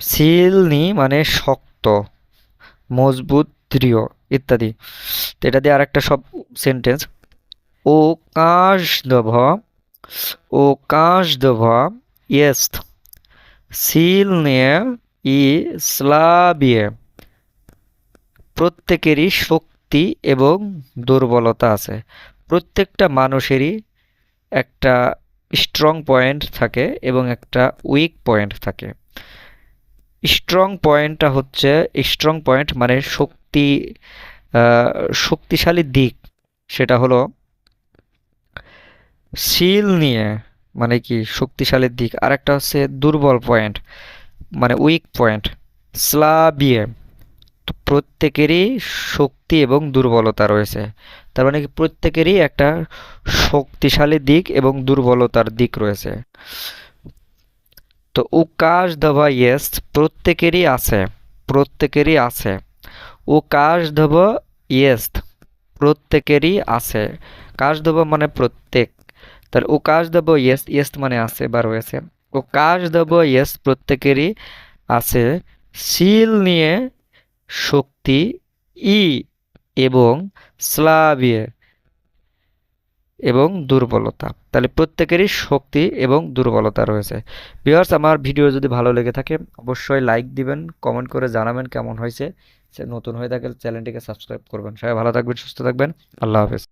সিলনি মানে শক্ত, মজবুত, দৃঢ় ইত্যাদি। তো এটা দিয়ে আরেকটা সব সেন্টেন্স। ও каждого есть сильные и слабые। প্রত্যেকেরই শক্তি এবং দুর্বলতা আছে। প্রত্যেকটা মানুষেরই একটা স্ট্রং পয়েন্ট থাকে এবং একটা উইক পয়েন্ট থাকে। স্ট্রং পয়েন্ট মানে শক্তিশালী দিক, সেটা হলো শিল নিয়ে, মানে কি শক্তিশালী দিক। আর একটা হচ্ছে দুর্বল পয়েন্ট মানে উইক পয়েন্ট, স্লাবিয়ে। তো প্রত্যেকেরই শক্তি এবং দুর্বলতা রয়েছে, তার মানে কি প্রত্যেকেরই একটা শক্তিশালী দিক এবং দুর্বলতার দিক রয়েছে। তো উকাশ ধবা ইয়েস, প্রত্যেকেরই আছে। উকাশ ধবা ইয়েস, প্রত্যেকেরই আছে। কাশ ধবা মানে প্রত্যেক, তার উকাশ ধবা ইয়েস, ইয়েস মানে আছে বা রয়েছে। উকাশ ধবা ইয়েস, প্রত্যেকেরই আছে। শিল নিয়ে শক্তি, ই এবং স্লাভিয়ে এবং দুর্বলতা। তাহলে প্রত্যেকেরই শক্তি এবং দুর্বলতা রয়েছে। ভিউয়ার্স, আমার ভিডিও যদি ভালো লেগে থাকে অবশ্যই লাইক দিবেন, কমেন্ট করে জানাবেন কেমন হয়েছে। নতুন হয়ে থাকলে চ্যানেলটিকে সাবস্ক্রাইব করবেন। সবাই ভালো থাকবেন, সুস্থ থাকবেন। আল্লাহ হাফেজ।